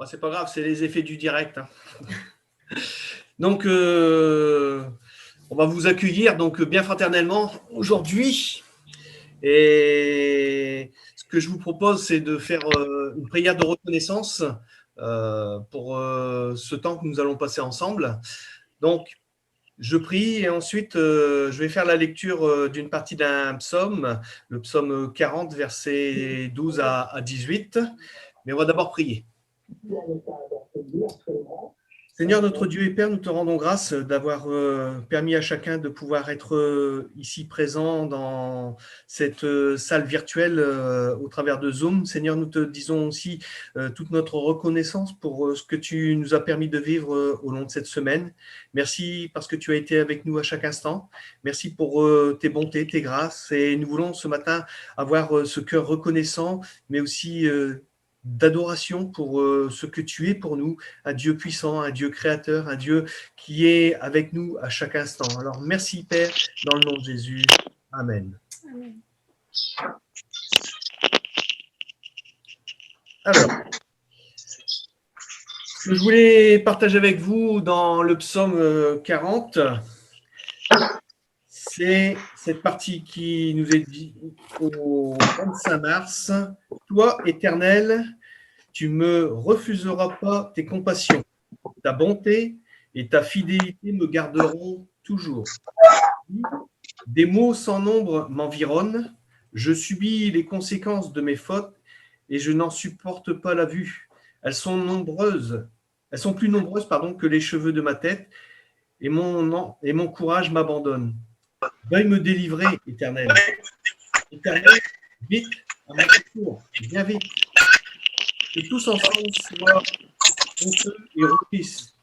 c'est pas grave, c'est les effets du direct. Hein. Donc, on va vous accueillir donc bien fraternellement aujourd'hui. Et ce que je vous propose, c'est de faire une prière de reconnaissance pour ce temps que nous allons passer ensemble. Donc, je prie et ensuite je vais faire la lecture d'une partie d'un psaume, le psaume 40, versets 12 à 18. Mais on va d'abord prier. Seigneur notre Dieu et Père, nous te rendons grâce d'avoir permis à chacun de pouvoir être ici présent dans cette salle virtuelle au travers de Zoom. Seigneur, nous te disons aussi toute notre reconnaissance pour ce que tu nous as permis de vivre au long de cette semaine. Merci parce que tu as été avec nous à chaque instant. Merci pour tes bontés, tes grâces. Et nous voulons ce matin avoir ce cœur reconnaissant, mais aussi d'adoration pour ce que tu es pour nous, un Dieu puissant, un Dieu créateur, un Dieu qui est avec nous à chaque instant. Alors merci Père, dans le nom de Jésus. Amen. Amen. Alors, ce que je voulais partager avec vous dans le psaume 40, c'est cette partie qui nous est dit au 25 mars. Toi, Éternel, tu me refuseras pas tes compassions. Ta bonté et ta fidélité me garderont toujours. Des maux sans nombre m'environnent. Je subis les conséquences de mes fautes et je n'en supporte pas la vue. Elles sont plus nombreuses que les cheveux de ma tête et mon courage m'abandonne. Veuille me délivrer, Éternel. Éternel, vite, à mon secours, viens vite. Que tous ensemble soient honteux et rougissent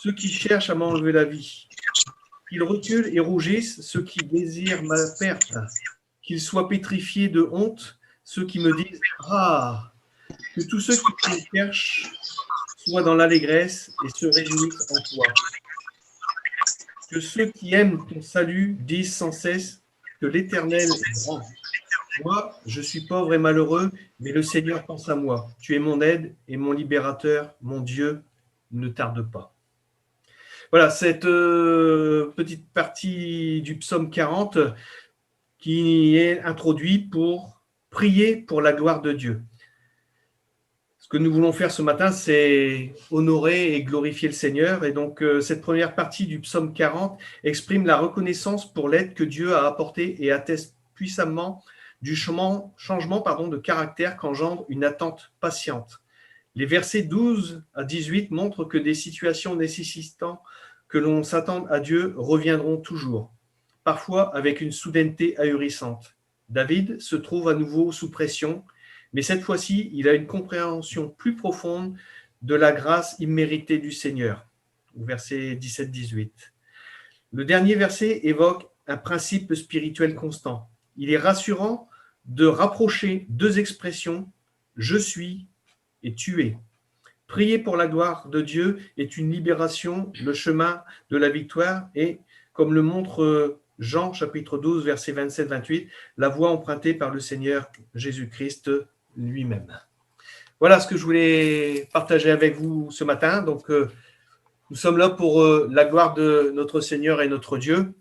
ceux qui cherchent à m'enlever la vie. Qu'ils reculent et rougissent ceux qui désirent ma perte. Qu'ils soient pétrifiés de honte ceux qui me disent « Ah !» Que tous ceux qui me cherchent soient dans l'allégresse et se réjouissent en toi. Que ceux qui aiment ton salut disent sans cesse que l'Éternel est grand. Moi, je suis pauvre et malheureux, mais le Seigneur pense à moi. Tu es mon aide et mon libérateur, mon Dieu, ne tarde pas. Voilà, cette petite partie du psaume 40 qui est introduite pour prier pour la gloire de Dieu. Ce que nous voulons faire ce matin, c'est honorer et glorifier le Seigneur. Et donc, cette première partie du psaume 40 exprime la reconnaissance pour l'aide que Dieu a apportée et atteste puissamment du changement de caractère qu'engendre une attente patiente. Les versets 12 à 18 montrent que des situations nécessitant que l'on s'attende à Dieu reviendront toujours, parfois avec une soudaineté ahurissante. David se trouve à nouveau sous pression, mais cette fois-ci, il a une compréhension plus profonde de la grâce imméritée du Seigneur. Versets 17-18. Le dernier verset évoque un principe spirituel constant. Il est rassurant de rapprocher deux expressions, « je suis » et « tu es ». Prier pour la gloire de Dieu est une libération, le chemin de la victoire et, comme le montre Jean, chapitre 12, versets 27-28, la voie empruntée par le Seigneur Jésus-Christ lui-même. Voilà ce que je voulais partager avec vous ce matin. Donc, nous sommes là pour la gloire de notre Seigneur et notre Dieu.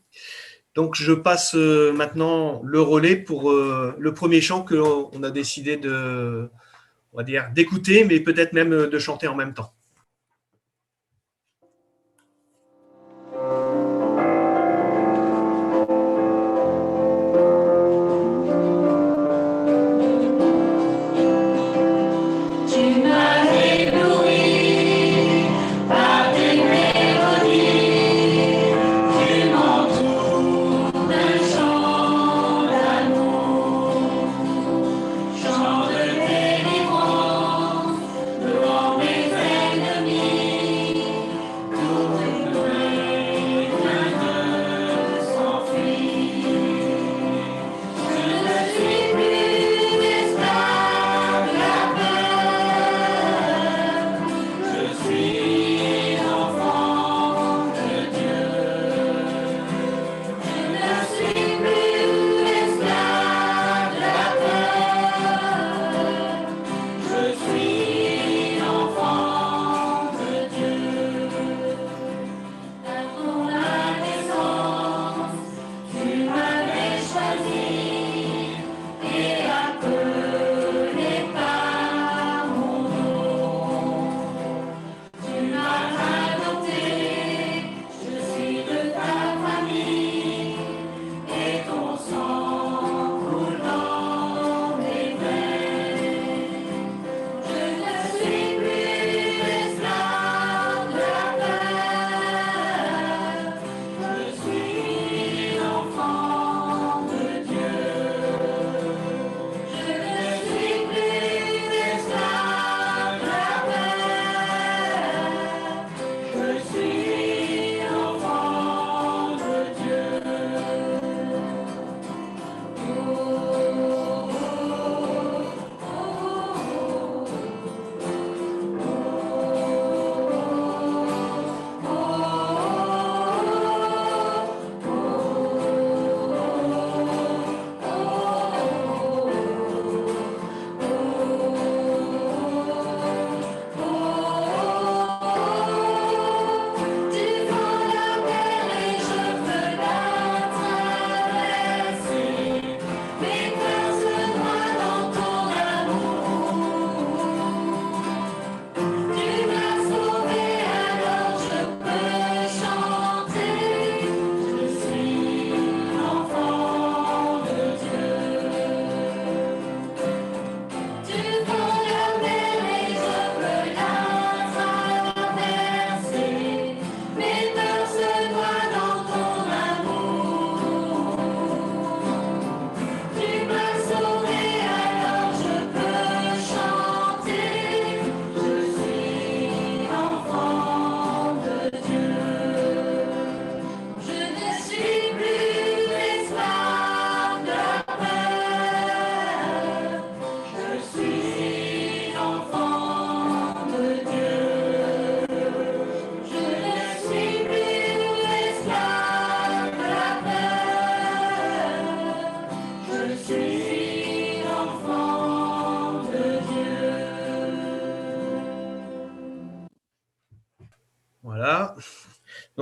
Donc, je passe maintenant le relais pour le premier chant que l'on a décidé d'écouter, mais peut-être même de chanter en même temps. Chant de délivrance, louange et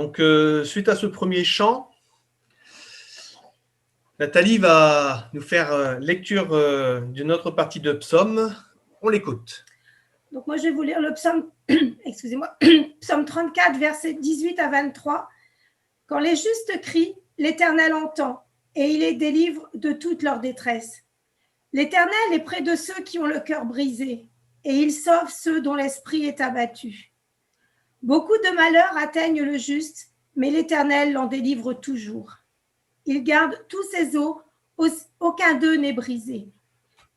Donc, suite à ce premier chant, Nathalie va nous faire lecture d'une autre partie de psaume. On l'écoute. Donc, moi, je vais vous lire le psaume, excusez-moi, psaume 34, versets 18 à 23. Quand les justes crient, l'Éternel entend et il les délivre de toute leur détresse. L'Éternel est près de ceux qui ont le cœur brisé et il sauve ceux dont l'esprit est abattu. Beaucoup de malheurs atteignent le juste, mais l'Éternel l'en délivre toujours. Il garde tous ses os, aucun d'eux n'est brisé.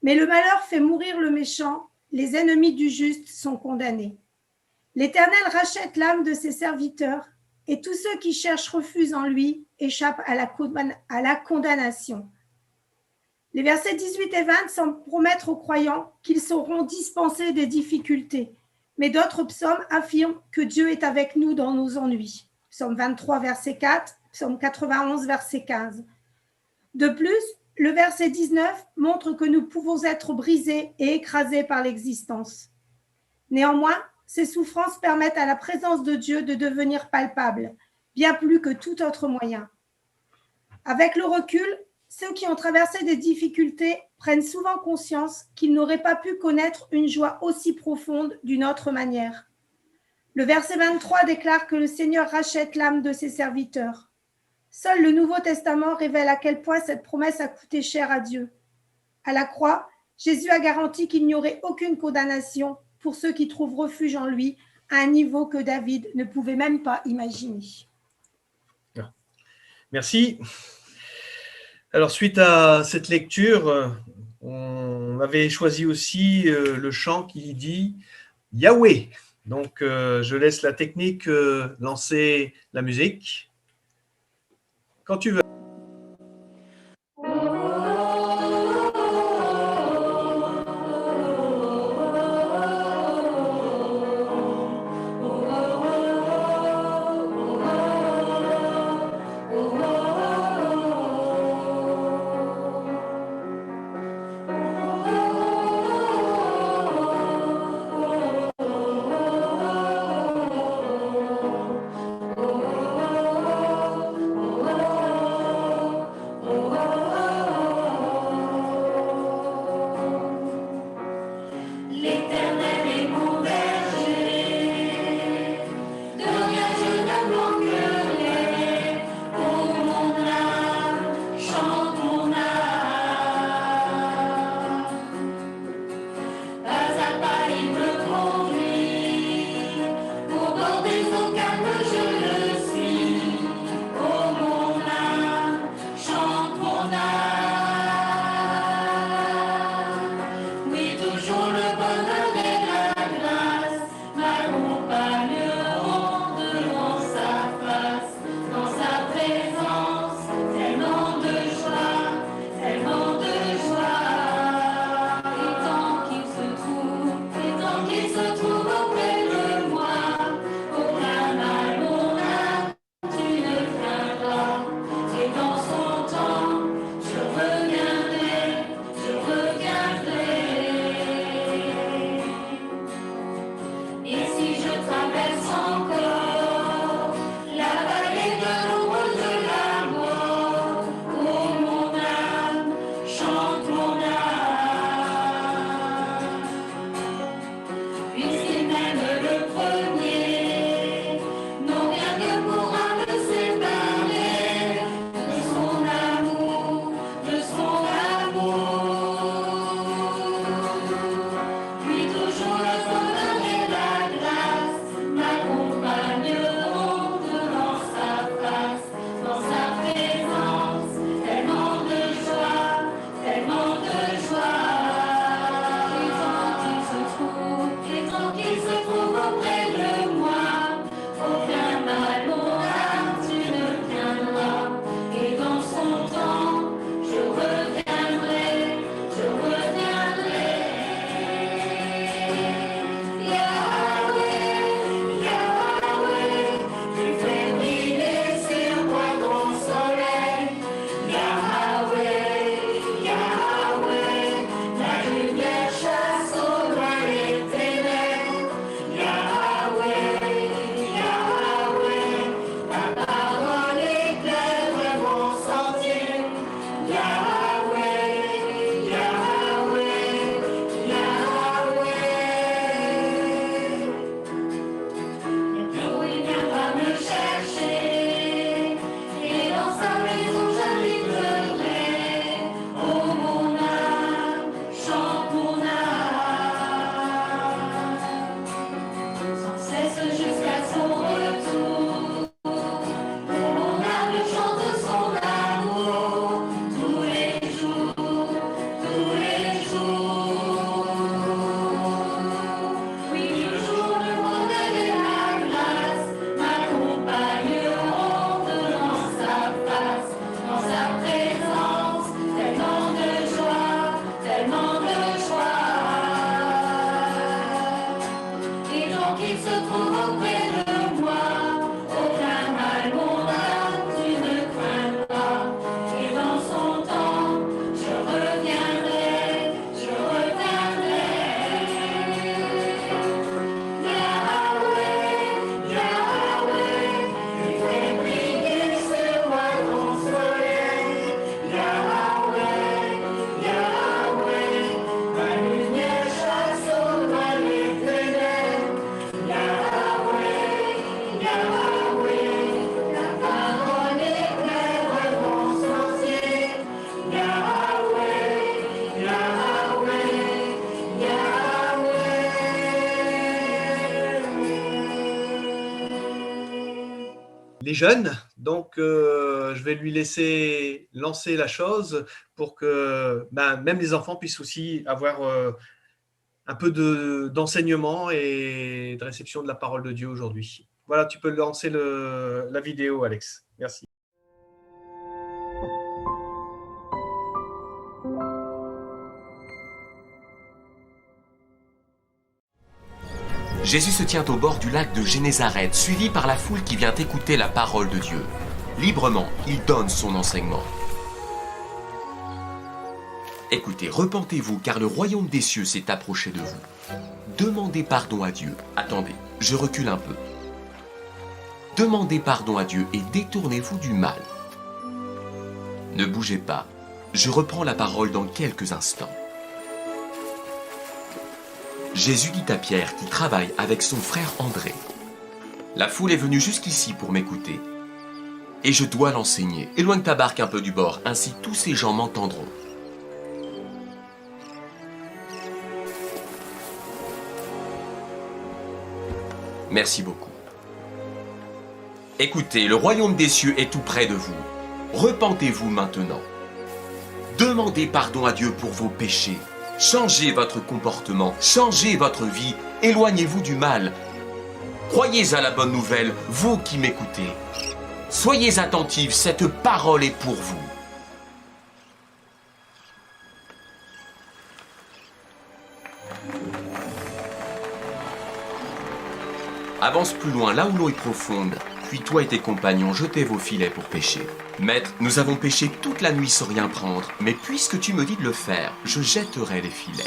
Mais le malheur fait mourir le méchant, les ennemis du juste sont condamnés. L'Éternel rachète l'âme de ses serviteurs, et tous ceux qui cherchent refuge en lui échappent à la condamnation. Les versets 18 et 20 semblent promettre aux croyants qu'ils seront dispensés des difficultés, mais d'autres psaumes affirment que Dieu est avec nous dans nos ennuis. Psaume 23, verset 4, psaume 91, verset 15. De plus, le verset 19 montre que nous pouvons être brisés et écrasés par l'existence. Néanmoins, ces souffrances permettent à la présence de Dieu de devenir palpable, bien plus que tout autre moyen. Avec le recul, ceux qui ont traversé des difficultés prennent souvent conscience qu'ils n'auraient pas pu connaître une joie aussi profonde d'une autre manière. Le verset 23 déclare que le Seigneur rachète l'âme de ses serviteurs. Seul le Nouveau Testament révèle à quel point cette promesse a coûté cher à Dieu. À la croix, Jésus a garanti qu'il n'y aurait aucune condamnation pour ceux qui trouvent refuge en lui à un niveau que David ne pouvait même pas imaginer. Merci. Alors, suite à cette lecture, on avait choisi aussi le chant qui dit Yahweh. Donc, je laisse la technique lancer la musique. Quand tu veux. est jeune, donc je vais lui laisser lancer la chose pour que même les enfants puissent aussi avoir un peu d'enseignement et de réception de la parole de Dieu aujourd'hui. Voilà, tu peux lancer la vidéo, Alex. Merci. Jésus se tient au bord du lac de Génézareth, suivi par la foule qui vient écouter la parole de Dieu. Librement, il donne son enseignement. Écoutez, repentez-vous, car le royaume des cieux s'est approché de vous. Demandez pardon à Dieu. Attendez, je recule un peu. Demandez pardon à Dieu et détournez-vous du mal. Ne bougez pas, je reprends la parole dans quelques instants. Jésus dit à Pierre qui travaille avec son frère André. La foule est venue jusqu'ici pour m'écouter. Et je dois l'enseigner. Éloigne ta barque un peu du bord, ainsi tous ces gens m'entendront. Merci beaucoup. Écoutez, le royaume des cieux est tout près de vous. Repentez-vous maintenant. Demandez pardon à Dieu pour vos péchés. Changez votre comportement, changez votre vie, éloignez-vous du mal. Croyez à la bonne nouvelle, vous qui m'écoutez. Soyez attentifs, cette parole est pour vous. Avance plus loin, là où l'eau est profonde. Puis toi et tes compagnons, jetez vos filets pour pêcher. Maître, nous avons pêché toute la nuit sans rien prendre, mais puisque tu me dis de le faire, je jetterai les filets.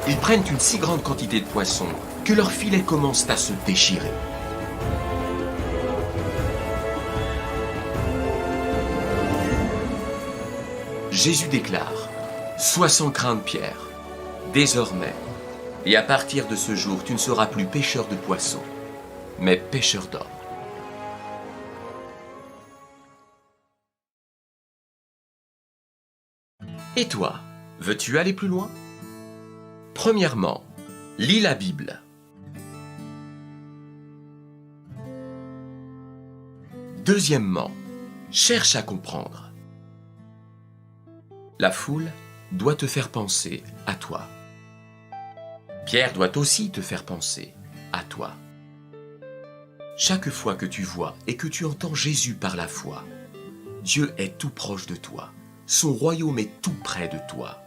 Ils prennent une si grande quantité de poissons que leurs filets commencent à se déchirer. Jésus déclare « Sois sans crainte, Pierre. Désormais, et à partir de ce jour, tu ne seras plus pêcheur de poissons, mais pêcheur d'hommes. » Et toi, veux-tu aller plus loin ? Premièrement, lis la Bible. Deuxièmement, cherche à comprendre. La foule doit te faire penser à toi. Pierre doit aussi te faire penser à toi. Chaque fois que tu vois et que tu entends Jésus par la foi, Dieu est tout proche de toi. Son royaume est tout près de toi.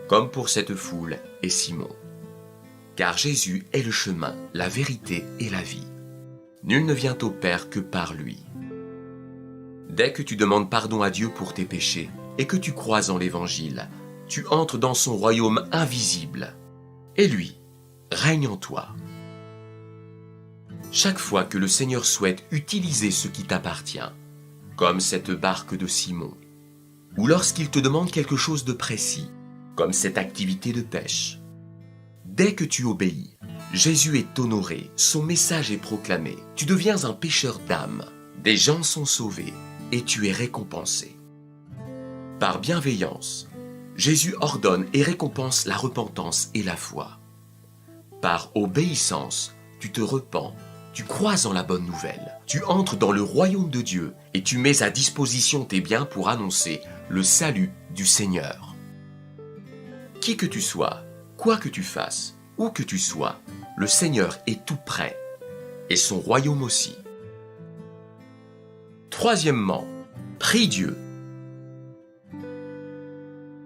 Comme pour cette foule et Simon. Car Jésus est le chemin, la vérité et la vie. Nul ne vient au Père que par lui. Dès que tu demandes pardon à Dieu pour tes péchés et que tu crois en l'Évangile, tu entres dans son royaume invisible. Et lui règne en toi. Chaque fois que le Seigneur souhaite utiliser ce qui t'appartient, comme cette barque de Simon, ou lorsqu'il te demande quelque chose de précis, comme cette activité de pêche. Dès que tu obéis, Jésus est honoré, son message est proclamé, tu deviens un pêcheur d'âmes, des gens sont sauvés et tu es récompensé. Par bienveillance, Jésus ordonne et récompense la repentance et la foi. Par obéissance, tu te repens, tu crois en la bonne nouvelle, tu entres dans le royaume de Dieu et tu mets à disposition tes biens pour annoncer le salut du Seigneur. Qui que tu sois, quoi que tu fasses, où que tu sois, le Seigneur est tout près, et son royaume aussi. Troisièmement, prie Dieu.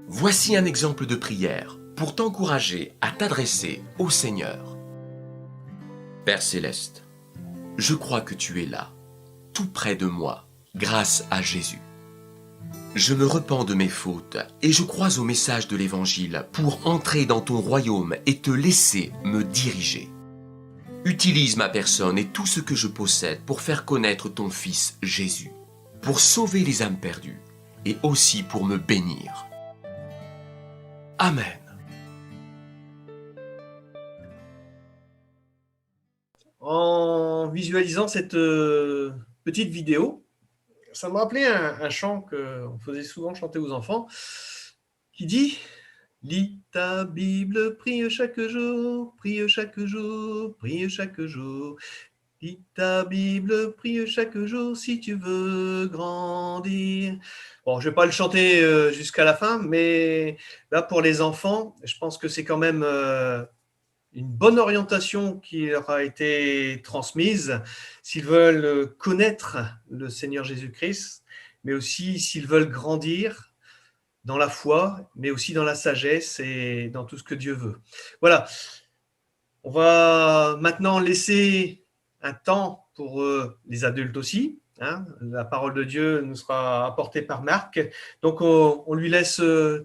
Voici un exemple de prière pour t'encourager à t'adresser au Seigneur. Père Céleste, je crois que tu es là, tout près de moi, grâce à Jésus. Je me repens de mes fautes et je crois au message de l'Évangile pour entrer dans ton royaume et te laisser me diriger. Utilise ma personne et tout ce que je possède pour faire connaître ton Fils Jésus, pour sauver les âmes perdues et aussi pour me bénir. Amen. En visualisant cette petite vidéo, ça me rappelait un chant qu'on faisait souvent chanter aux enfants qui dit « Lis ta Bible, prie chaque jour, prie chaque jour, prie chaque jour. Lis ta Bible, prie chaque jour si tu veux grandir. » Bon, je ne vais pas le chanter jusqu'à la fin, mais là, pour les enfants, je pense que c'est quand même une bonne orientation qui leur a été transmise s'ils veulent connaître le Seigneur Jésus-Christ, mais aussi s'ils veulent grandir dans la foi, mais aussi dans la sagesse et dans tout ce que Dieu veut. Voilà. On va maintenant laisser un temps pour les adultes aussi. Hein. La parole de Dieu nous sera apportée par Marc. Donc, on lui laisse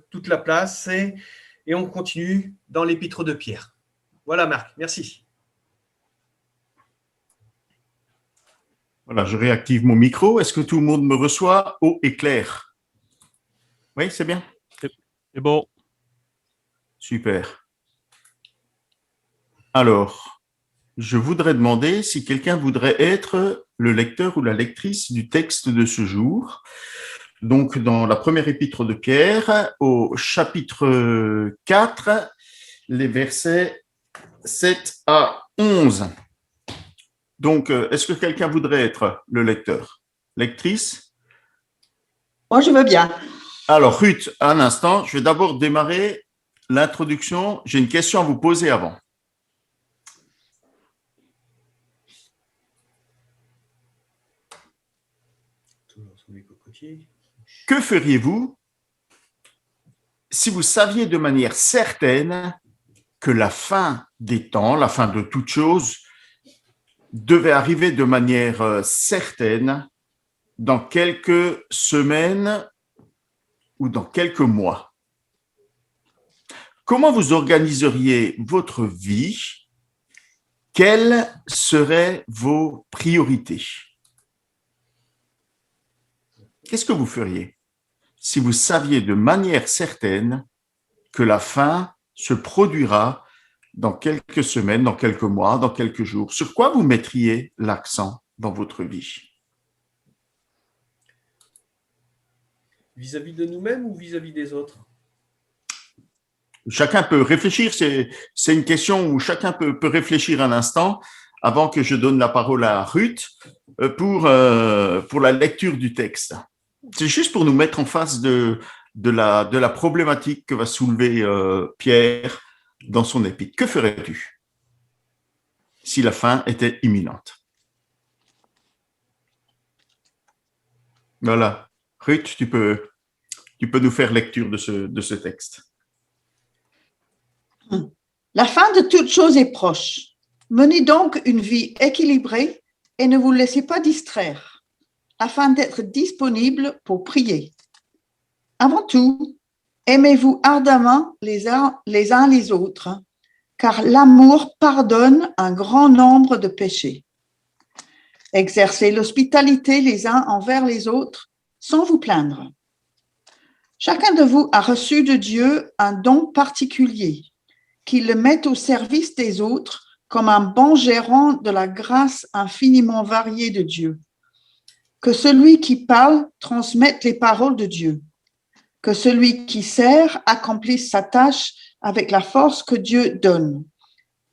toute la place et on continue dans l'épître de Pierre. Voilà, Marc. Merci. Voilà, je réactive mon micro. Est-ce que tout le monde me reçoit haut et clair? Oui, c'est bien. C'est bon. Super. Alors, je voudrais demander si quelqu'un voudrait être le lecteur ou la lectrice du texte de ce jour. Donc, dans la première épître de Pierre, au chapitre 4, les versets 7 à 11. Donc, est-ce que quelqu'un voudrait être le lecteur? Lectrice? Moi, je veux bien. Alors, Ruth, un instant, je vais d'abord démarrer l'introduction. J'ai une question à vous poser avant. Que feriez-vous si vous saviez de manière certaine que la fin des temps, la fin de toute chose, devait arriver de manière certaine dans quelques semaines ou dans quelques mois? Comment vous organiseriez votre vie? Quelles seraient vos priorités? Qu'est-ce que vous feriez si vous saviez de manière certaine que la fin se produira dans quelques semaines, dans quelques mois, dans quelques jours? Sur quoi vous mettriez l'accent dans votre vie? Vis-à-vis de nous-mêmes ou vis-à-vis des autres? Chacun peut réfléchir, c'est une question où chacun peut réfléchir un instant avant que je donne la parole à Ruth pour la lecture du texte. C'est juste pour nous mettre en face de la problématique que va soulever Pierre dans son épître. Que ferais-tu si la fin était imminente? Voilà. Ruth, tu peux nous faire lecture de ce texte. La fin de toute chose est proche. Menez donc une vie équilibrée et ne vous laissez pas distraire, afin d'être disponible pour prier. Avant tout, aimez-vous ardemment les uns les autres, car l'amour pardonne un grand nombre de péchés. Exercez l'hospitalité les uns envers les autres sans vous plaindre. Chacun de vous a reçu de Dieu un don particulier, qu'il le mette au service des autres comme un bon gérant de la grâce infiniment variée de Dieu. Que celui qui parle transmette les paroles de Dieu. Que celui qui sert accomplisse sa tâche avec la force que Dieu donne.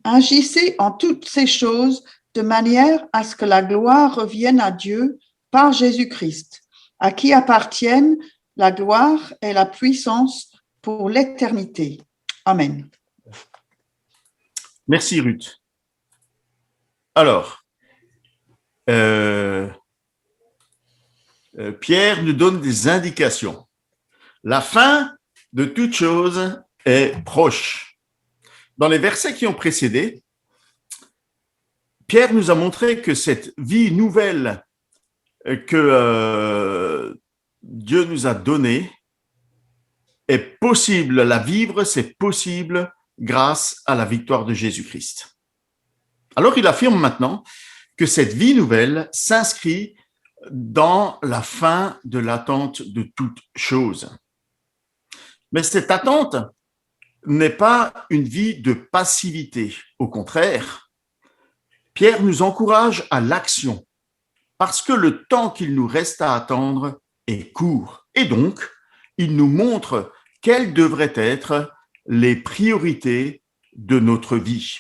Agissez en toutes ces choses de manière à ce que la gloire revienne à Dieu par Jésus-Christ, à qui appartiennent la gloire et la puissance pour l'éternité. Amen. Merci Ruth. Alors, Pierre nous donne des indications. La fin de toute chose est proche. Dans les versets qui ont précédé, Pierre nous a montré que cette vie nouvelle que Dieu nous a donnée est possible, la vivre, c'est possible grâce à la victoire de Jésus-Christ. Alors, il affirme maintenant que cette vie nouvelle s'inscrit dans la fin de l'attente de toute chose. Mais cette attente n'est pas une vie de passivité. Au contraire, Pierre nous encourage à l'action parce que le temps qu'il nous reste à attendre est court. Et donc, il nous montre quelles devraient être les priorités de notre vie.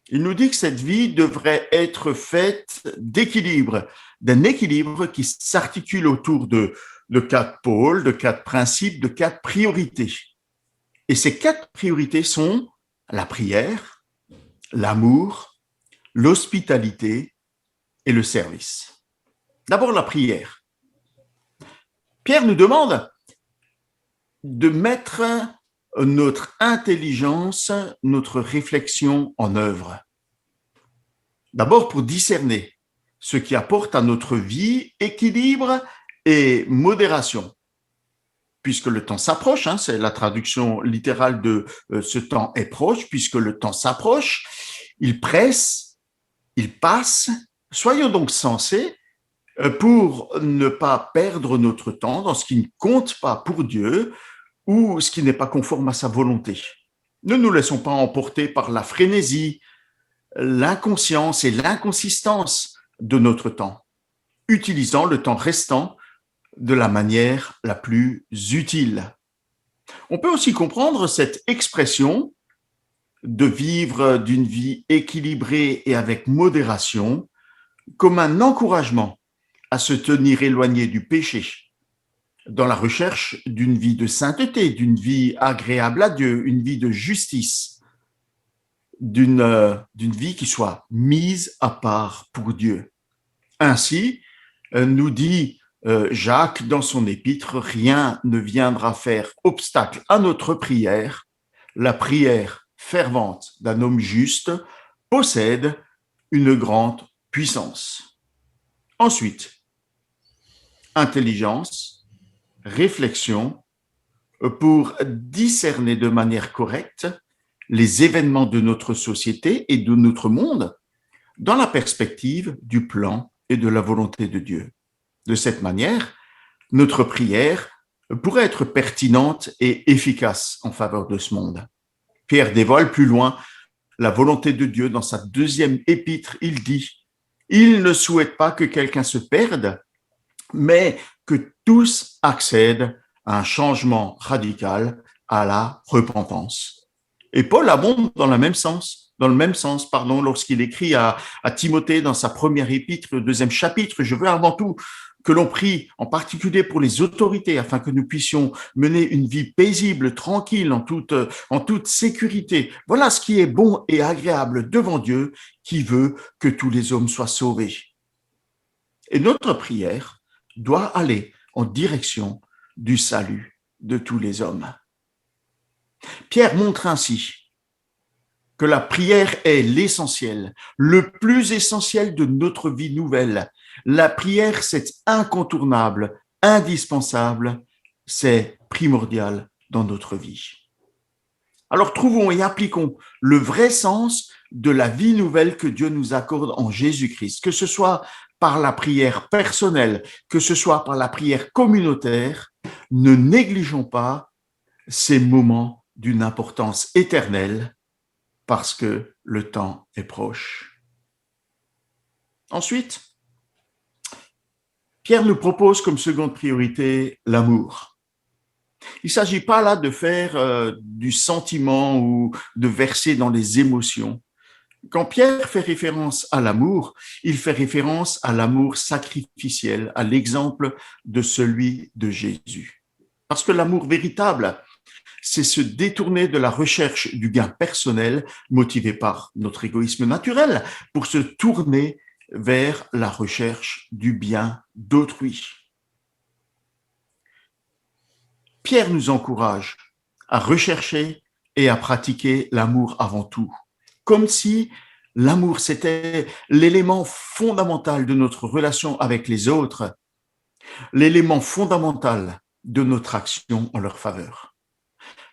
Il nous dit que cette vie devrait être faite d'équilibre, d'un équilibre qui s'articule autour de 4 pôles, de 4 principes, de 4 priorités. Et ces 4 priorités sont la prière, l'amour, l'hospitalité et le service. D'abord, la prière. Pierre nous demande de mettre notre intelligence, notre réflexion en œuvre. D'abord pour discerner ce qui apporte à notre vie équilibre et modération. Puisque le temps s'approche, c'est la traduction littérale de ce temps est proche, puisque le temps s'approche, il presse, il passe. Soyons donc sensés pour ne pas perdre notre temps dans ce qui ne compte pas pour Dieu ou ce qui n'est pas conforme à sa volonté. Ne nous laissons pas emporter par la frénésie, l'inconscience et l'inconsistance de notre temps, utilisant le temps restant de la manière la plus utile. On peut aussi comprendre cette expression de vivre d'une vie équilibrée et avec modération comme un encouragement à se tenir éloigné du péché, dans la recherche d'une vie de sainteté, d'une vie agréable à Dieu, une vie de justice, d'une vie qui soit mise à part pour Dieu. Ainsi, nous dit Jacques dans son épître, rien ne viendra faire obstacle à notre prière. La prière fervente d'un homme juste possède une grande puissance. Ensuite, intelligence, réflexion pour discerner de manière correcte les événements de notre société et de notre monde dans la perspective du plan et de la volonté de Dieu. De cette manière, notre prière pourrait être pertinente et efficace en faveur de ce monde. Pierre dévoile plus loin la volonté de Dieu dans sa deuxième épître. Il dit « Il ne souhaite pas que quelqu'un se perde, mais que tous accèdent à un changement radical, à la repentance. » Et Paul abonde dans le même sens, lorsqu'il écrit à Timothée dans sa première épître, le 2e chapitre, « Je veux avant tout que l'on prie, en particulier pour les autorités, afin que nous puissions mener une vie paisible, tranquille, en toute sécurité. Voilà ce qui est bon et agréable devant Dieu, qui veut que tous les hommes soient sauvés. » Et notre prière doit aller en direction du salut de tous les hommes. Pierre montre ainsi que la prière est l'essentiel, le plus essentiel de notre vie nouvelle. La prière, c'est incontournable, indispensable, c'est primordial dans notre vie. Alors trouvons et appliquons le vrai sens de la vie nouvelle que Dieu nous accorde en Jésus-Christ, que ce soit par la prière personnelle, que ce soit par la prière communautaire. Ne négligeons pas ces moments d'une importance éternelle parce que le temps est proche. Ensuite, Pierre nous propose comme seconde priorité l'amour. Il ne s'agit pas là de faire du sentiment ou de verser dans les émotions. Quand Pierre fait référence à l'amour, il fait référence à l'amour sacrificiel, à l'exemple de celui de Jésus. Parce que l'amour véritable, c'est se détourner de la recherche du gain personnel motivé par notre égoïsme naturel pour se tourner vers la recherche du bien d'autrui. Pierre nous encourage à rechercher et à pratiquer l'amour avant tout, comme si l'amour, c'était l'élément fondamental de notre relation avec les autres, l'élément fondamental de notre action en leur faveur.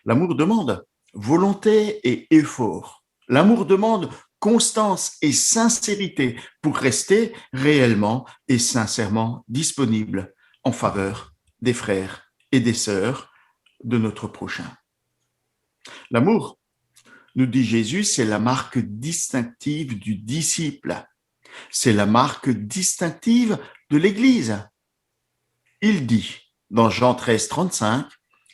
L'amour demande volonté et effort. L'amour demande constance et sincérité pour rester réellement et sincèrement disponible en faveur des frères et des sœurs de notre prochain. L'amour, nous dit Jésus, c'est la marque distinctive du disciple. C'est la marque distinctive de l'Église. Il dit dans Jean 13, 35,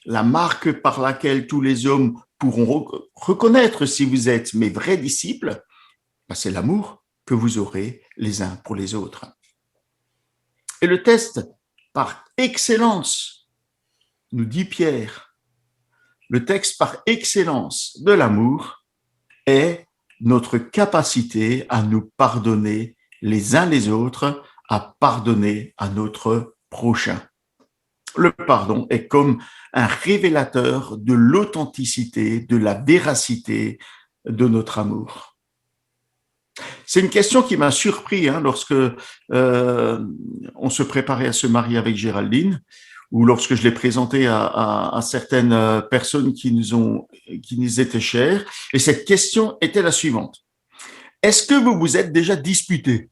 la marque par laquelle tous les hommes pourront reconnaître si vous êtes mes vrais disciples, c'est l'amour que vous aurez les uns pour les autres. Et le test par excellence, nous dit Pierre, le texte par excellence de l'amour est notre capacité à nous pardonner les uns les autres, à pardonner à notre prochain. Le pardon est comme un révélateur de l'authenticité, de la véracité de notre amour. C'est une question qui m'a surpris lorsque on se préparait à se marier avec Géraldine, ou lorsque je l'ai présenté à certaines personnes qui nous étaient chères. Et cette question était la suivante. Est-ce que vous vous êtes déjà disputé?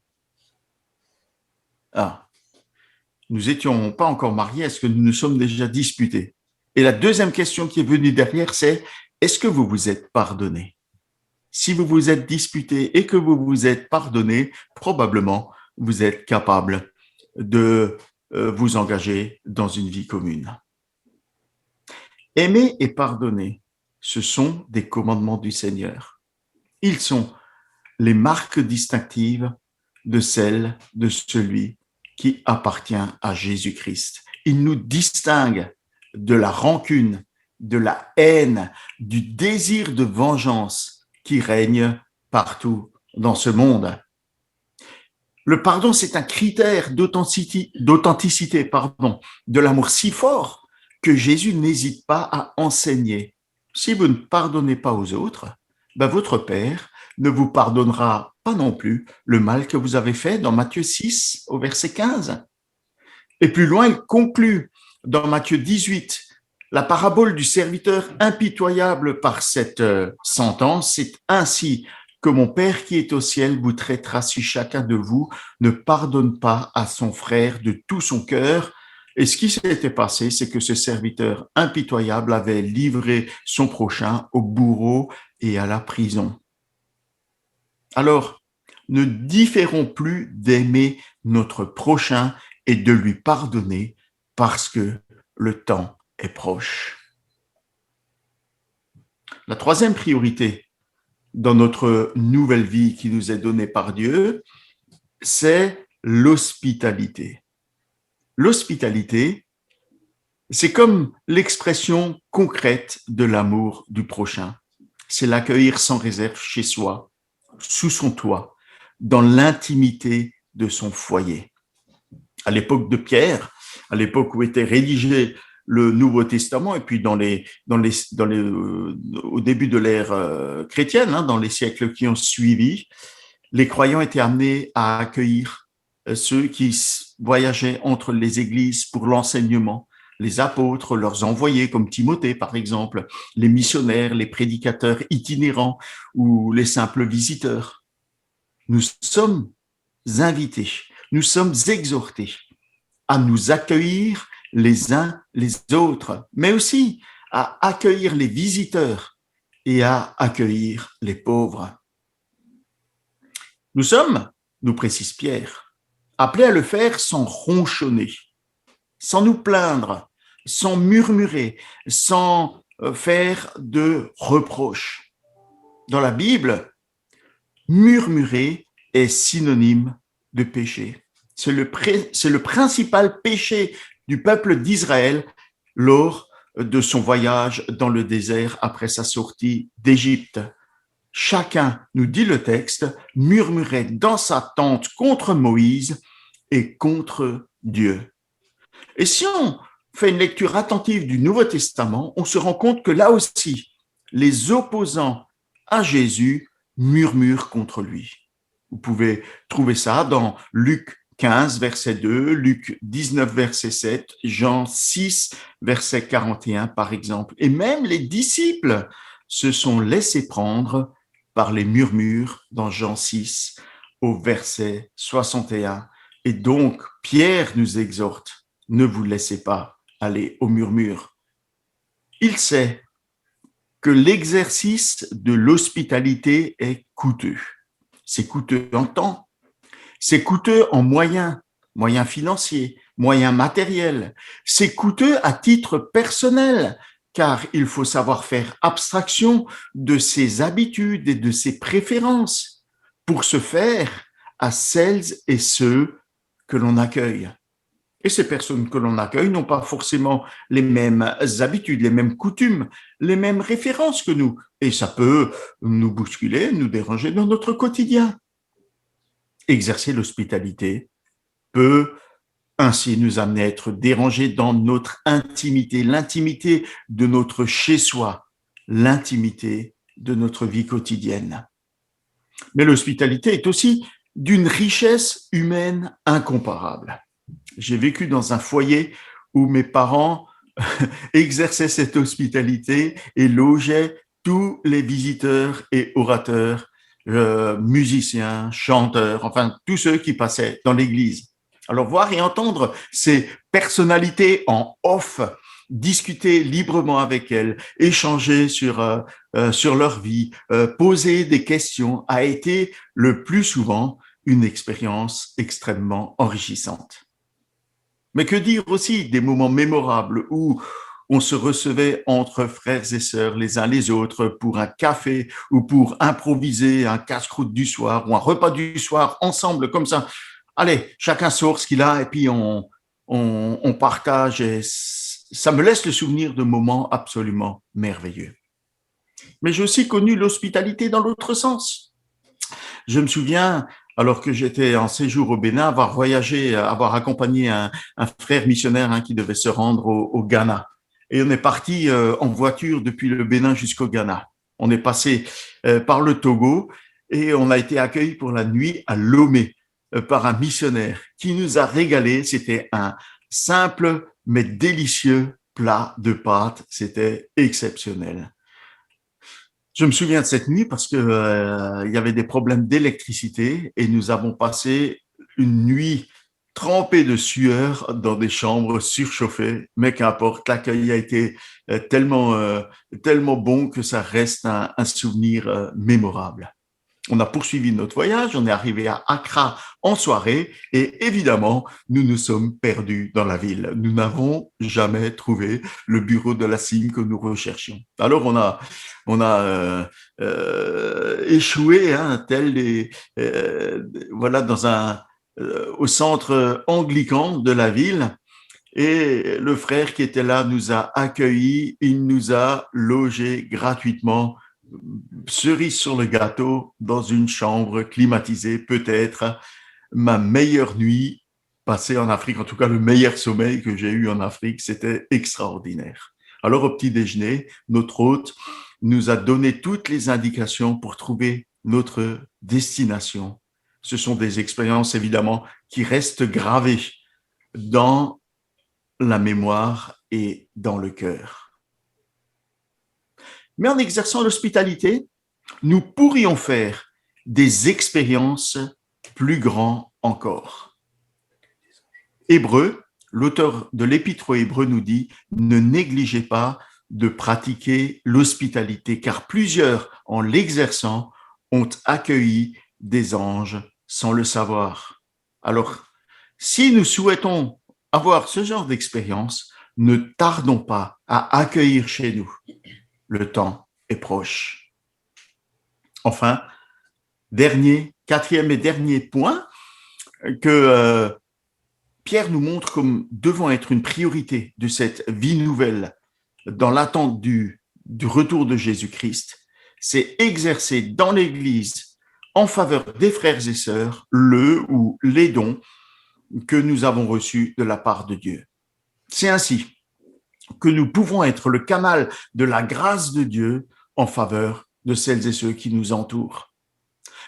Nous n'étions pas encore mariés, est-ce que nous nous sommes déjà disputés? Et la deuxième question qui est venue derrière, c'est est-ce que vous vous êtes pardonné? Si vous vous êtes disputé et que vous vous êtes pardonné, probablement vous êtes capable de vous engager dans une vie commune. Aimer et pardonner, ce sont des commandements du Seigneur. Ils sont les marques distinctives de celles de celui qui appartient à Jésus-Christ. Il nous distingue de la rancune, de la haine, du désir de vengeance qui règne partout dans ce monde. Le pardon, c'est un critère d'authenticité, de l'amour si fort que Jésus n'hésite pas à enseigner. Si vous ne pardonnez pas aux autres, votre Père ne vous pardonnera pas non plus le mal que vous avez fait dans Matthieu 6 au verset 15. Et plus loin, il conclut dans Matthieu 18, la parabole du serviteur impitoyable par cette sentence, c'est ainsi que mon Père qui est au ciel vous traitera si chacun de vous ne pardonne pas à son frère de tout son cœur. Et ce qui s'était passé, c'est que ce serviteur impitoyable avait livré son prochain au bourreau et à la prison. Alors, ne différons plus d'aimer notre prochain et de lui pardonner parce que le temps est proche. La troisième priorité dans notre nouvelle vie qui nous est donnée par Dieu, c'est l'hospitalité. L'hospitalité, c'est comme l'expression concrète de l'amour du prochain. C'est l'accueillir sans réserve chez soi, sous son toit, dans l'intimité de son foyer. À l'époque de Pierre, à l'époque où était rédigé le Nouveau Testament, et puis au début de l'ère chrétienne, dans les siècles qui ont suivi, les croyants étaient amenés à accueillir ceux qui voyageaient entre les églises pour l'enseignement, les apôtres, leurs envoyés comme Timothée par exemple, les missionnaires, les prédicateurs itinérants ou les simples visiteurs. Nous sommes invités, nous sommes exhortés à nous accueillir les uns les autres, mais aussi à accueillir les visiteurs et à accueillir les pauvres. Nous sommes, nous précise Pierre, appelés à le faire sans ronchonner, sans nous plaindre, sans murmurer, sans faire de reproches. Dans la Bible, murmurer est synonyme de péché. C'est le principal péché du peuple d'Israël lors de son voyage dans le désert après sa sortie d'Égypte. Chacun, nous dit le texte, murmurait dans sa tente contre Moïse et contre Dieu. Et si on fait une lecture attentive du Nouveau Testament, on se rend compte que là aussi, les opposants à Jésus murmurent contre lui. Vous pouvez trouver ça dans Luc 15, verset 2, Luc 19, verset 7, Jean 6, verset 41, par exemple. Et même les disciples se sont laissés prendre par les murmures dans Jean 6, au verset 61. Et donc, Pierre nous exhorte, ne vous laissez pas aller aux murmures. Il sait que l'exercice de l'hospitalité est coûteux. C'est coûteux en temps, c'est coûteux en moyens financiers, moyens matériels. C'est coûteux à titre personnel, car il faut savoir faire abstraction de ses habitudes et de ses préférences pour se faire à celles et ceux que l'on accueille. Et ces personnes que l'on accueille n'ont pas forcément les mêmes habitudes, les mêmes coutumes, les mêmes références que nous. Et ça peut nous bousculer, nous déranger dans notre quotidien. Exercer l'hospitalité peut ainsi nous amener à être dérangés dans notre intimité, l'intimité de notre chez-soi, l'intimité de notre vie quotidienne. Mais l'hospitalité est aussi d'une richesse humaine incomparable. J'ai vécu dans un foyer où mes parents exerçaient cette hospitalité et logeaient tous les visiteurs et orateurs, musiciens, chanteurs, enfin tous ceux qui passaient dans l'église. Alors voir et entendre ces personnalités en off, discuter librement avec elles, échanger sur leur vie, poser des questions a été le plus souvent une expérience extrêmement enrichissante. Mais que dire aussi des moments mémorables où on se recevait entre frères et sœurs les uns les autres pour un café ou pour improviser un casse-croûte du soir ou un repas du soir ensemble comme ça. Allez, chacun sort ce qu'il a et puis on partage et ça me laisse le souvenir de moments absolument merveilleux. Mais j'ai aussi connu l'hospitalité dans l'autre sens. Je me souviens, alors que j'étais en séjour au Bénin, avoir voyagé, avoir accompagné un frère missionnaire qui devait se rendre au Ghana. Et on est parti en voiture depuis le Bénin jusqu'au Ghana. On est passé par le Togo et on a été accueillis pour la nuit à Lomé par un missionnaire qui nous a régalé. C'était un simple mais délicieux plat de pâtes. C'était exceptionnel. Je me souviens de cette nuit parce que il y avait des problèmes d'électricité et nous avons passé une nuit trempée de sueur dans des chambres surchauffées, mais qu'importe, l'accueil a été tellement bon que ça reste un souvenir mémorable. On a poursuivi notre voyage, on est arrivé à Accra en soirée et évidemment, nous nous sommes perdus dans la ville. Nous n'avons jamais trouvé le bureau de la CIM que nous recherchions. Alors, on a échoué, au centre anglican de la ville. Et le frère qui était là nous a accueillis, il nous a logés gratuitement, cerise sur le gâteau, dans une chambre climatisée, peut-être ma meilleure nuit passée en Afrique, en tout cas le meilleur sommeil que j'ai eu en Afrique, c'était extraordinaire. Alors au petit déjeuner, notre hôte nous a donné toutes les indications pour trouver notre destination. Ce sont des expériences évidemment qui restent gravées dans la mémoire et dans le cœur. Mais en exerçant l'hospitalité, nous pourrions faire des expériences plus grandes encore. Hébreu, l'auteur de l'Épître aux Hébreux nous dit « Ne négligez pas de pratiquer l'hospitalité, car plusieurs, en l'exerçant, ont accueilli des anges sans le savoir. » Alors, si nous souhaitons avoir ce genre d'expérience, ne tardons pas à accueillir chez nous. Le temps est proche. Enfin, quatrième et dernier point que Pierre nous montre comme devant être une priorité de cette vie nouvelle dans l'attente du retour de Jésus-Christ, c'est exercer dans l'Église en faveur des frères et sœurs le ou les dons que nous avons reçus de la part de Dieu. C'est ainsi que nous pouvons être le canal de la grâce de Dieu en faveur de celles et ceux qui nous entourent.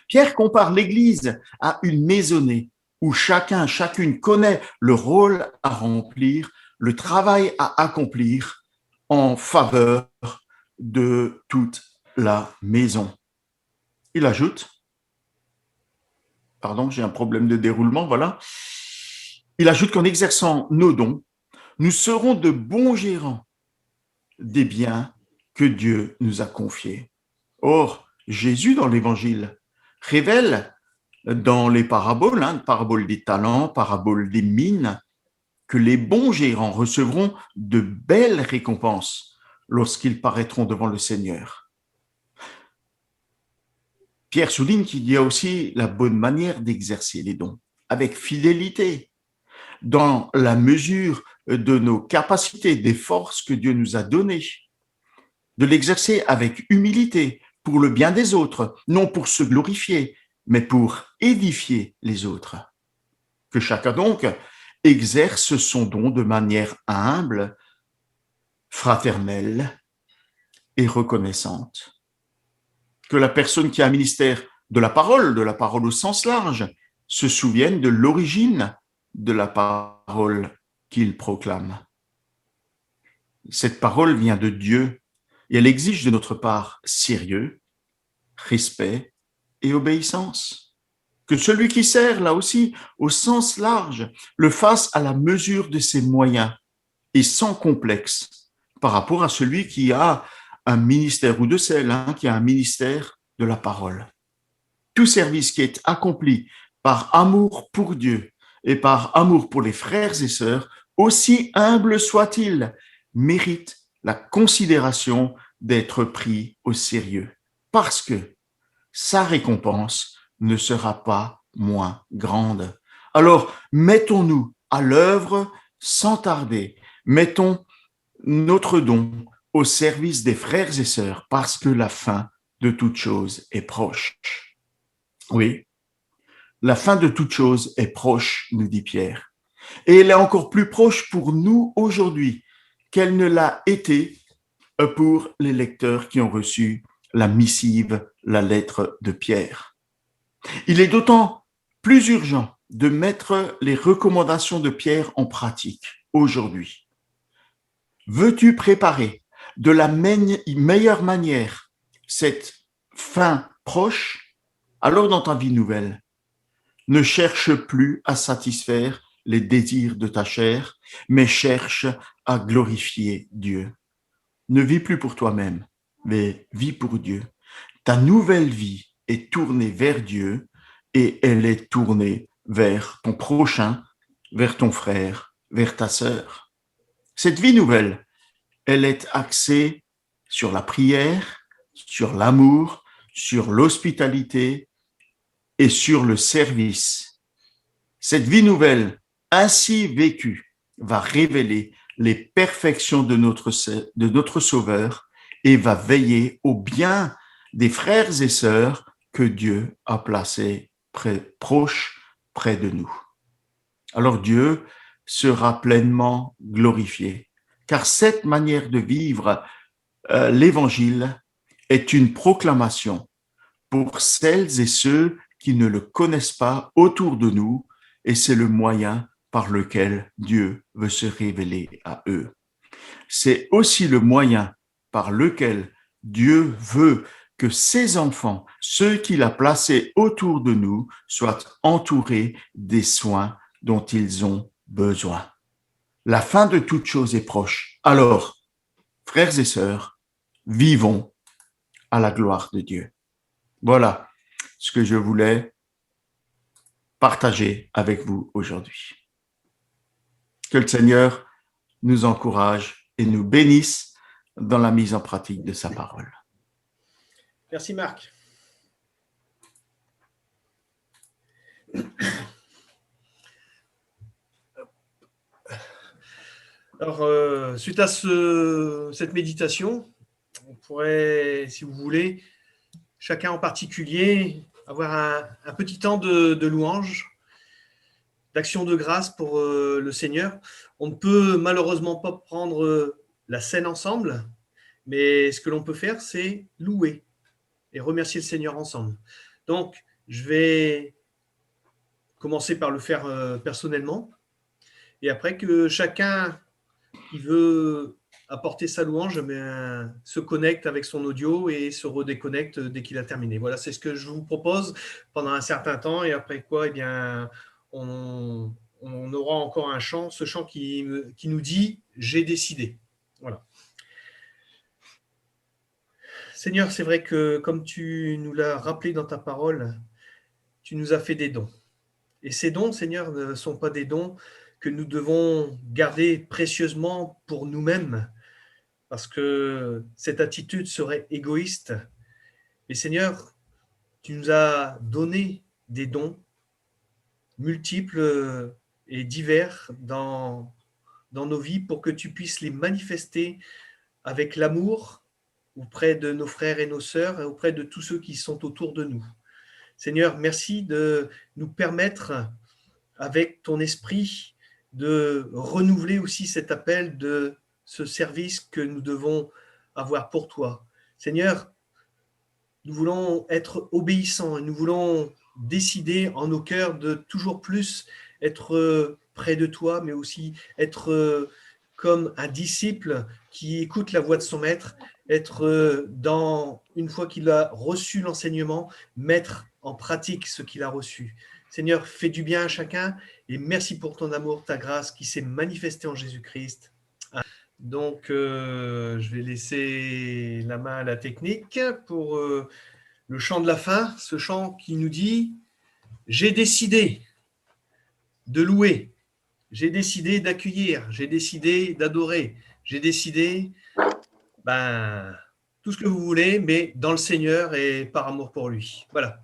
Pierre compare l'Église à une maisonnée où chacune connaît le rôle à remplir, le travail à accomplir en faveur de toute la maison. Il ajoute, j'ai un problème de déroulement, voilà. Il ajoute qu'en exerçant nos dons, nous serons de bons gérants des biens que Dieu nous a confiée. Or, Jésus, dans l'Évangile, révèle dans les paraboles, parabole des talents, parabole des mines, que les bons gérants recevront de belles récompenses lorsqu'ils paraîtront devant le Seigneur. Pierre souligne qu'il y a aussi la bonne manière d'exercer les dons, avec fidélité, dans la mesure de nos capacités, des forces que Dieu nous a données, de l'exercer avec humilité pour le bien des autres, non pour se glorifier, mais pour édifier les autres. Que chacun donc exerce son don de manière humble, fraternelle et reconnaissante. Que la personne qui a un ministère de la parole au sens large, se souvienne de l'origine de la parole qu'il proclame. Cette parole vient de Dieu et elle exige de notre part sérieux, respect et obéissance. Que celui qui sert, là aussi, au sens large, le fasse à la mesure de ses moyens et sans complexe par rapport à celui qui a un ministère ou de celle qui a un ministère de la parole. Tout service qui est accompli par amour pour Dieu et par amour pour les frères et sœurs, aussi humble soit-il, mérite la considération d'être pris au sérieux, parce que sa récompense ne sera pas moins grande. Alors, mettons-nous à l'œuvre sans tarder. Mettons notre don au service des frères et sœurs, parce que la fin de toute chose est proche. Oui, la fin de toute chose est proche, nous dit Pierre. Et elle est encore plus proche pour nous aujourd'hui qu'elle ne l'a été pour les lecteurs qui ont reçu la missive, la lettre de Pierre. Il est d'autant plus urgent de mettre les recommandations de Pierre en pratique aujourd'hui. Veux-tu préparer de la meilleure manière cette fin proche? Alors dans ta vie nouvelle, ne cherche plus à satisfaire les désirs de ta chair, mais cherche à glorifier Dieu. Ne vis plus pour toi-même, mais vis pour Dieu. Ta nouvelle vie est tournée vers Dieu et elle est tournée vers ton prochain, vers ton frère, vers ta sœur. Cette vie nouvelle, elle est axée sur la prière, sur l'amour, sur l'hospitalité et sur le service. Cette vie nouvelle, ainsi vécue, va révéler les perfections de notre Sauveur et va veiller au bien des frères et sœurs que Dieu a placés proches près de nous. Alors Dieu sera pleinement glorifié, car cette manière de vivre l'Évangile est une proclamation pour celles et ceux qui ne le connaissent pas autour de nous, et c'est le moyen par lequel Dieu veut se révéler à eux. C'est aussi le moyen par lequel Dieu veut que ses enfants, ceux qu'il a placés autour de nous, soient entourés des soins dont ils ont besoin. La fin de toute chose est proche. Alors, frères et sœurs, vivons à la gloire de Dieu. Voilà ce que je voulais partager avec vous aujourd'hui. Que le Seigneur nous encourage et nous bénisse dans la mise en pratique de sa parole. Merci Marc. Alors, suite à cette méditation, on pourrait, si vous voulez, chacun en particulier, avoir un petit temps de louange, d'action de grâce pour le Seigneur. On ne peut malheureusement pas prendre la scène ensemble, mais ce que l'on peut faire, c'est louer et remercier le Seigneur ensemble. Donc, je vais commencer par le faire personnellement, et après que chacun qui veut apporter sa louange, se connecte avec son audio et se redéconnecte dès qu'il a terminé. Voilà, c'est ce que je vous propose pendant un certain temps, et après quoi, eh bien, on aura encore un chant, ce chant qui nous dit « J'ai décidé ». Voilà. Seigneur, c'est vrai que comme tu nous l'as rappelé dans ta parole, tu nous as fait des dons. Et ces dons, Seigneur, ne sont pas des dons que nous devons garder précieusement pour nous-mêmes, parce que cette attitude serait égoïste. Mais Seigneur, tu nous as donné des dons multiples et divers dans nos vies pour que tu puisses les manifester avec l'amour auprès de nos frères et nos sœurs et auprès de tous ceux qui sont autour de nous. Seigneur, merci de nous permettre, avec ton esprit, de renouveler aussi cet appel de ce service que nous devons avoir pour toi. Seigneur, nous voulons être obéissants et nous voulons décider en nos cœurs de toujours plus être près de toi, mais aussi être comme un disciple qui écoute la voix de son maître, être une fois qu'il a reçu l'enseignement, mettre en pratique ce qu'il a reçu. Seigneur, fais du bien à chacun et merci pour ton amour, ta grâce qui s'est manifestée en Jésus-Christ. Donc, je vais laisser la main à la technique pour le chant de la fin, ce chant qui nous dit « J'ai décidé de louer, j'ai décidé d'accueillir, j'ai décidé d'adorer, j'ai décidé tout ce que vous voulez, mais dans le Seigneur et par amour pour lui. » Voilà.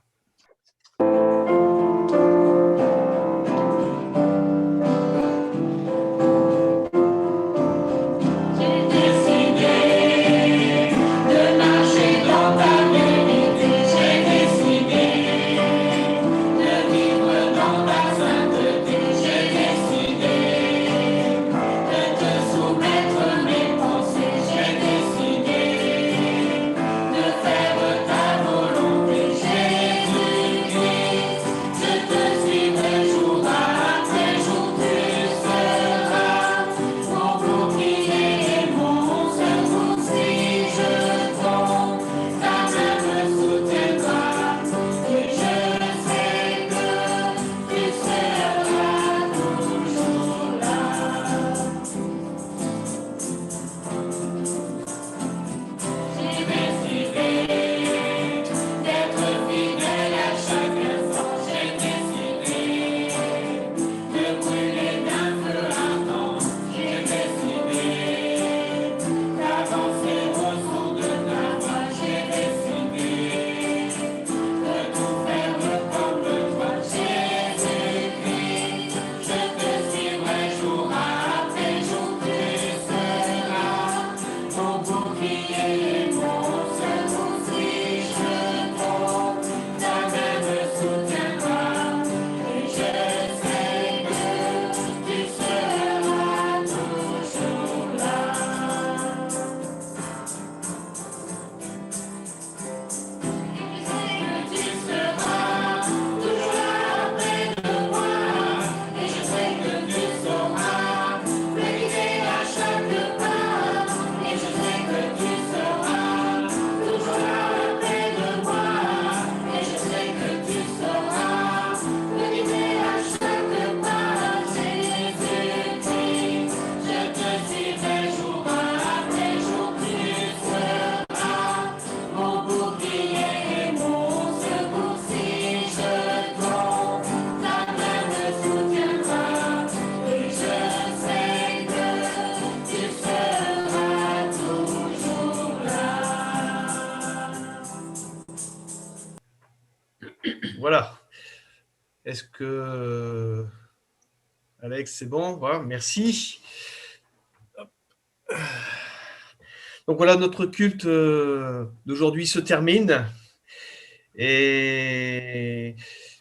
Voilà. Est-ce que Alex, c'est bon? Voilà, merci. Donc voilà, notre culte d'aujourd'hui se termine. Et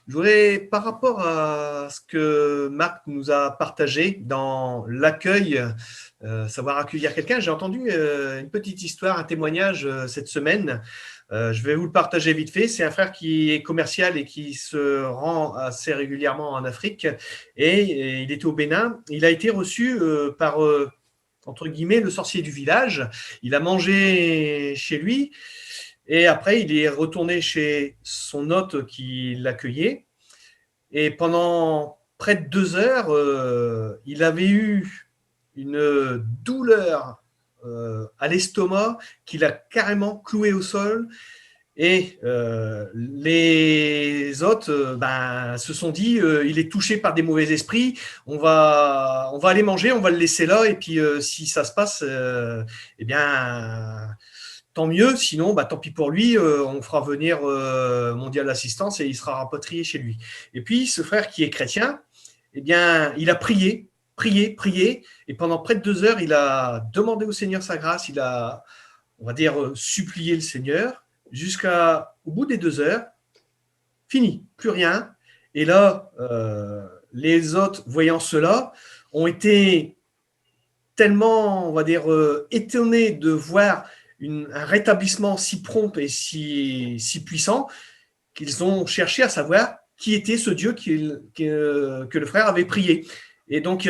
je voudrais, par rapport à ce que Marc nous a partagé dans l'accueil, savoir accueillir quelqu'un, j'ai entendu une petite histoire, un témoignage cette semaine. Je vais vous le partager vite fait. C'est un frère qui est commercial et qui se rend assez régulièrement en Afrique. Et il était au Bénin. Il a été reçu par, entre guillemets, le sorcier du village. Il a mangé chez lui. Et après, il est retourné chez son hôte qui l'accueillait. Et pendant près de 2 heures, il avait eu une douleur à l'estomac qui l'a carrément cloué au sol. Et les autres se sont dit il est touché par des mauvais esprits, on va aller manger, on va le laisser là, et puis si ça se passe, eh bien tant mieux, sinon tant pis pour lui, on fera venir Mondial Assistance et il sera rapatrié chez lui. Et puis ce frère qui est chrétien, eh bien il a prié, et pendant près de 2 heures, il a demandé au Seigneur sa grâce, il a, on va dire, supplié le Seigneur, jusqu'au bout des 2 heures, fini, plus rien. Et là, les autres, voyant cela, ont été tellement, on va dire, étonnés de voir un rétablissement si prompt et si puissant qu'ils ont cherché à savoir qui était ce Dieu que le frère avait prié. Et donc,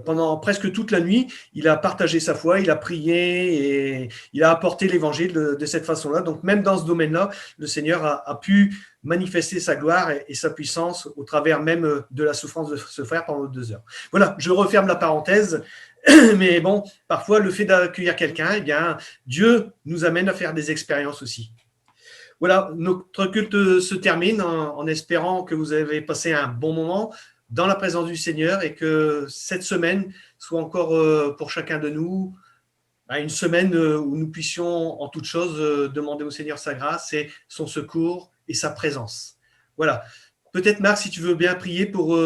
pendant presque toute la nuit, il a partagé sa foi, il a prié et il a apporté l'évangile de cette façon-là. Donc, même dans ce domaine-là, le Seigneur a pu manifester sa gloire et sa puissance au travers même de la souffrance de ce frère pendant 2 heures. Voilà, je referme la parenthèse. Mais bon, parfois, le fait d'accueillir quelqu'un, eh bien, Dieu nous amène à faire des expériences aussi. Voilà, notre culte se termine en espérant que vous avez passé un bon moment dans la présence du Seigneur et que cette semaine soit encore pour chacun de nous une semaine où nous puissions en toute chose demander au Seigneur sa grâce et son secours et sa présence. Voilà. Peut-être Marc, si tu veux bien prier pour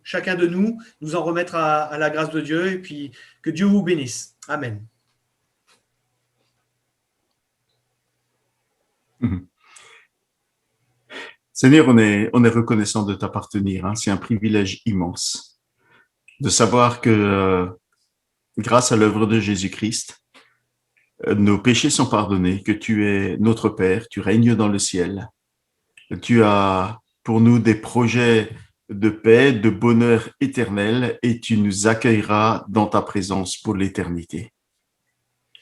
chacun de nous en remettre à la grâce de Dieu et puis que Dieu vous bénisse. Amen. Seigneur, on est reconnaissant de t'appartenir. Hein. C'est un privilège immense de savoir que grâce à l'œuvre de Jésus-Christ, nos péchés sont pardonnés, que tu es notre Père, tu règnes dans le ciel. Tu as pour nous des projets de paix, de bonheur éternel et tu nous accueilleras dans ta présence pour l'éternité.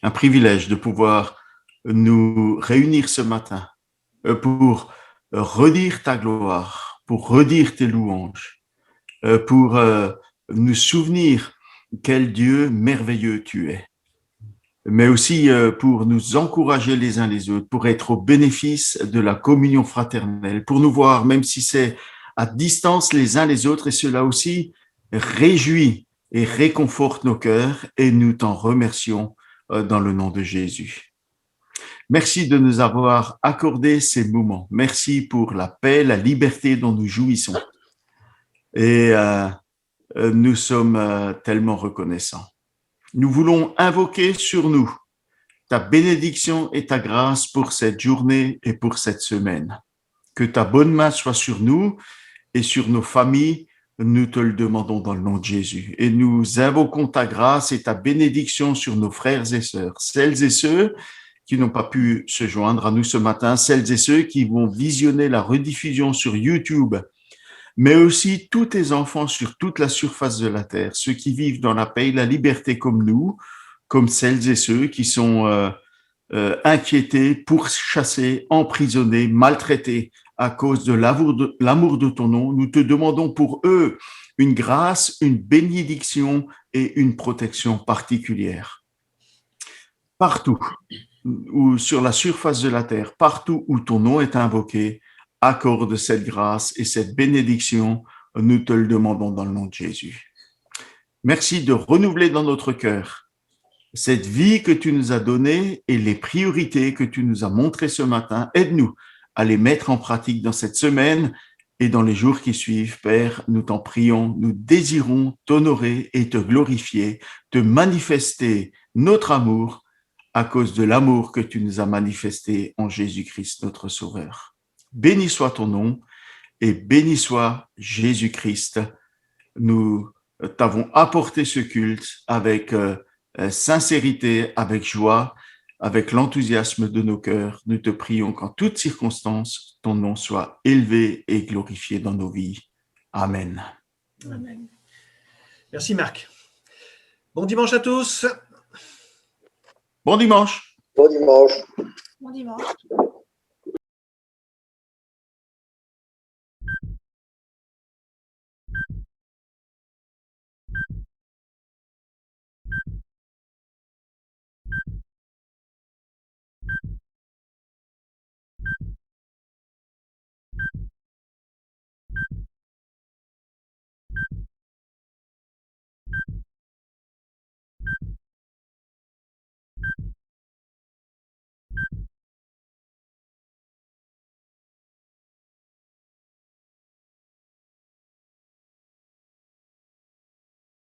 Un privilège de pouvoir nous réunir ce matin pour redire ta gloire, pour redire tes louanges, pour nous souvenir quel Dieu merveilleux tu es, mais aussi pour nous encourager les uns les autres, pour être au bénéfice de la communion fraternelle, pour nous voir, même si c'est à distance les uns les autres, et cela aussi réjouit et réconforte nos cœurs, et nous t'en remercions dans le nom de Jésus. Merci de nous avoir accordé ces moments. Merci pour la paix, la liberté dont nous jouissons. Et nous sommes tellement reconnaissants. Nous voulons invoquer sur nous ta bénédiction et ta grâce pour cette journée et pour cette semaine. Que ta bonne main soit sur nous et sur nos familles. Nous te le demandons dans le nom de Jésus. Et nous invoquons ta grâce et ta bénédiction sur nos frères et sœurs, celles et ceux qui n'ont pas pu se joindre à nous ce matin, celles et ceux qui vont visionner la rediffusion sur YouTube, mais aussi tous tes enfants sur toute la surface de la terre, ceux qui vivent dans la paix et la liberté comme nous, comme celles et ceux qui sont inquiétés, pourchassés, emprisonnés, maltraités à cause de l'amour de ton nom. Nous te demandons pour eux une grâce, une bénédiction et une protection particulière. Partout ou sur la surface de la terre, partout où ton nom est invoqué, accorde cette grâce et cette bénédiction, nous te le demandons dans le nom de Jésus. Merci de renouveler dans notre cœur cette vie que tu nous as donnée et les priorités que tu nous as montrées ce matin. Aide-nous à les mettre en pratique dans cette semaine et dans les jours qui suivent. Père, nous t'en prions, nous désirons t'honorer et te glorifier, te manifester notre amour à cause de l'amour que tu nous as manifesté en Jésus-Christ, notre Sauveur. Béni soit ton nom et béni soit Jésus-Christ. Nous t'avons apporté ce culte avec sincérité, avec joie, avec l'enthousiasme de nos cœurs. Nous te prions qu'en toutes circonstances, ton nom soit élevé et glorifié dans nos vies. Amen. Amen. Merci Marc. Bon dimanche à tous. Bon dimanche. Bon dimanche. Bon dimanche.